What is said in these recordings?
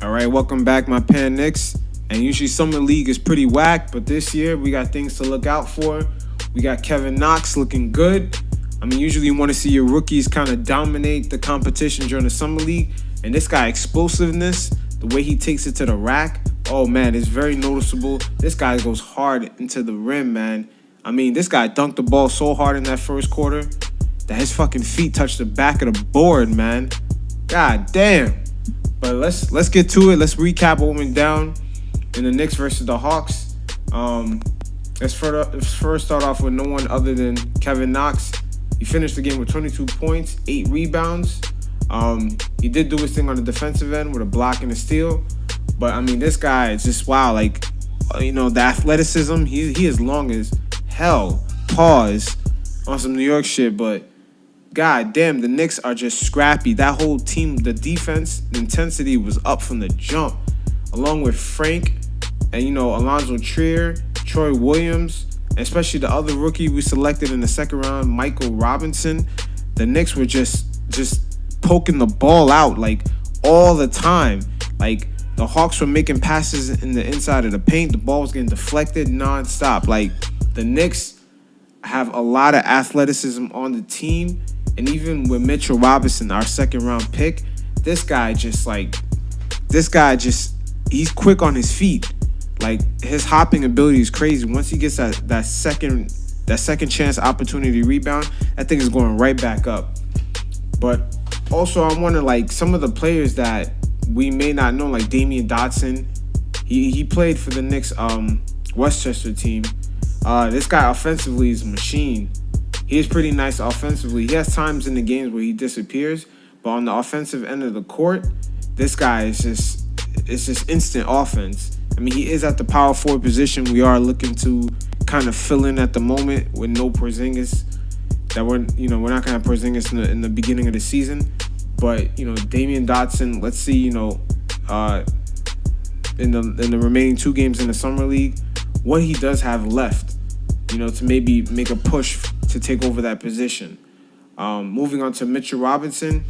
All right, welcome back, my PanKnicks. And usually Summer League is pretty whack, but this year we got things to look out for. We got Knox looking good. I mean, usually you want to see your rookies kind of dominate the competition during the Summer League. And this guy, explosiveness, the way he takes it to the rack, oh man, it's very noticeable. This guy goes hard into the rim, man. I mean, this guy dunked the ball so hard in that first quarter that his fucking feet touched the back of the board, man. God damn. But let's get to it. Let's recap what went down in the Knicks versus the Hawks. Let's first start off with no one other than Knox. He finished the game with 22 points, 8 rebounds. He did do his thing on the defensive end with a block and a steal. But, I mean, this guy is just, wow. Like, the athleticism, he is long as hell. Pause on some New York shit, but god damn, the Knicks are just scrappy. That whole team, the defense, the intensity was up from the jump. Along with Frank and, Alonzo Trier, Troy Williams, and especially the other rookie we selected in the second round, Michael Robinson. The Knicks were just poking the ball out, like, all the time. Like, the Hawks were making passes in the inside of the paint. The ball was getting deflected nonstop. Like, the Knicks have a lot of athleticism on the team. And even with Mitchell Robinson, our second round pick, this guy he's quick on his feet. Like, his hopping ability is crazy. Once he gets that second chance opportunity rebound, that thing is going right back up. But also, I wonder, like, some of the players that we may not know, like Damian Dotson, he played for the Knicks Westchester team. This guy offensively is a machine. He is pretty nice offensively. He has times in the games where he disappears, but on the offensive end of the court, this guy is just instant offense. I mean, he is at the power forward position. We are looking to kind of fill in at the moment with no Porzingis. That we're not gonna have Porzingis in the beginning of the season, but Damian Dotson. Let's see, in the remaining 2 games in the summer league, what he does have left, to maybe make a push to take over that position. Moving on to Mitchell Robinson,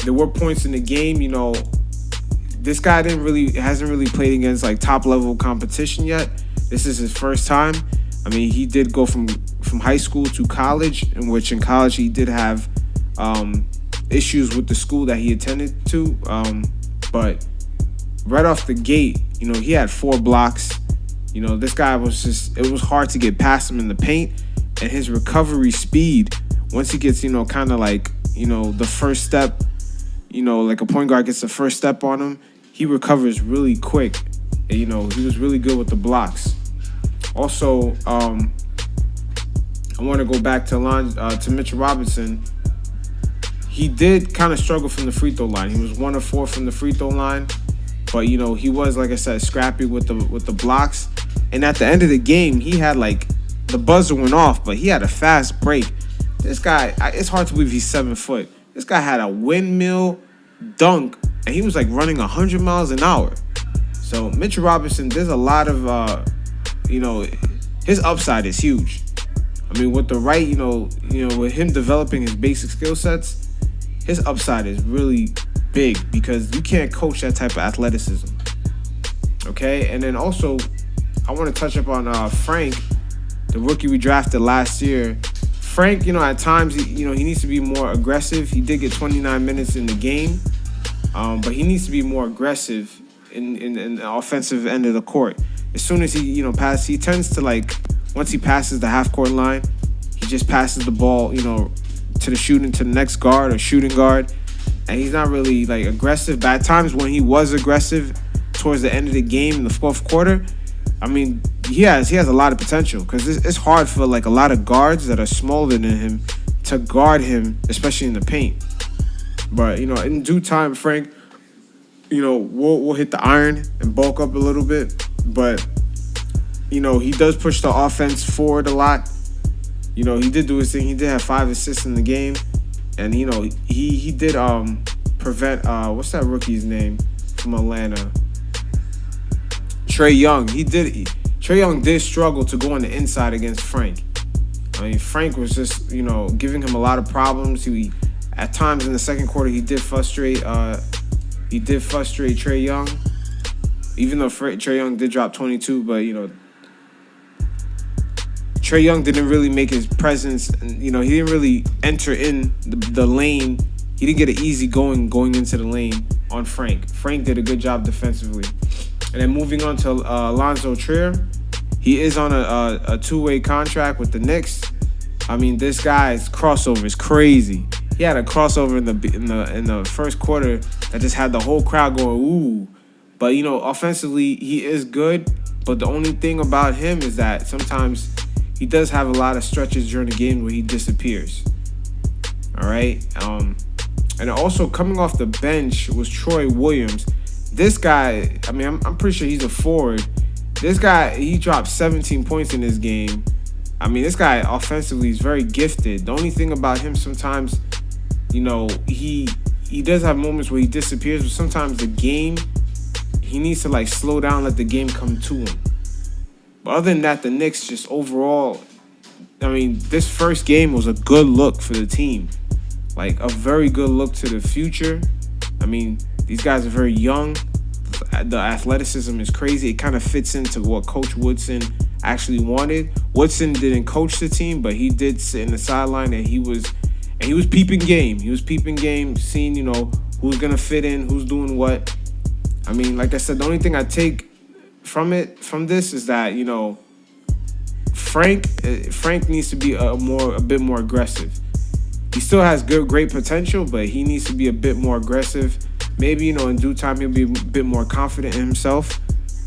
there were points in the game. This guy hasn't really played against like top level competition yet. This is his first time. I mean, he did go from high school to college, in which in college he did have issues with the school that he attended to. But right off the gate, he had 4 blocks. This guy it was hard to get past him in the paint. And his recovery speed, once he gets, kind of like, the first step, like a point guard gets the first step on him, he recovers really quick. And, he was really good with the blocks. Also, I want to go back to Mitchell Robinson. He did kind of struggle from the free throw line. He was 1 of 4 from the free throw line. But, he was, like I said, scrappy with the blocks. And at the end of the game, he had, like, the buzzer went off, but he had a fast break. This guy, it's hard to believe he's 7 foot. This guy had a windmill dunk, and he was like running 100 miles an hour. So Mitchell Robinson, there's a lot of, his upside is huge. I mean, with the right, with him developing his basic skill sets, his upside is really big because you can't coach that type of athleticism. Okay, and then also, I want to touch up on Frank, the rookie we drafted last year. Frank, at times, he needs to be more aggressive. He did get 29 minutes in the game, but he needs to be more aggressive in the offensive end of the court. As soon as he, passes, he tends to, like, once he passes the half-court line, he just passes the ball, to the next guard or shooting guard, and he's not really, like, aggressive. But at times when he was aggressive towards the end of the game in the fourth quarter, I mean, he has a lot of potential because it's hard for like a lot of guards that are smaller than him to guard him, especially in the paint. But in due time, Frank, we'll hit the iron and bulk up a little bit. But he does push the offense forward a lot. He did do his thing. He did have 5 assists in the game, and he did prevent what's that rookie's name from Atlanta? Trae Young. Trae Young did struggle to go on the inside against Frank. I mean, Frank was just, giving him a lot of problems. At times in the second quarter, he did frustrate He did frustrate Trae Young, even though Trae Young did drop 22, but, you know, Trae Young didn't really make his presence, you know, he didn't really enter in the lane. He didn't get an easy going into the lane on Frank. Frank did a good job defensively. And then moving on to Alonzo Trier, he is on a two-way contract with the Knicks. I mean, this guy's crossover is crazy. He had a crossover in the first quarter that just had the whole crowd going ooh. But, you know, offensively he is good. But the only thing about him is that sometimes he does have a lot of stretches during the game where he disappears. All right. And also coming off the bench was Troy Williams. This guy, I mean, I'm pretty sure he's a forward. This guy, he dropped 17 points in this game. I mean, this guy offensively is very gifted. The only thing about him sometimes, you know, he does have moments where he disappears, but sometimes the game, he needs to like slow down, let the game come to him. But other than that, the Knicks just overall, I mean, this first game was a good look for the team. Like a very good look to the future. I mean, these guys are very young. The athleticism is crazy. It kind of fits into what Coach Woodson actually wanted. Woodson didn't coach the team, but he did sit in the sideline and he was peeping game. He was peeping game, seeing, you know, who's gonna fit in, who's doing what. I mean, like I said, the only thing I take from this is that, you know, Frank needs to be a bit more aggressive. He still has great potential, but he needs to be a bit more aggressive. Maybe, you know, in due time he'll be a bit more confident in himself,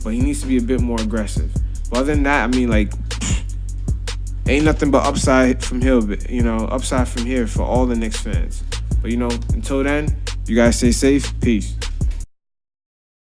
but he needs to be a bit more aggressive. But other than that, I mean, like, ain't nothing but upside from here, you know, upside from here for all the Knicks fans. But, you know, until then, you guys stay safe. Peace.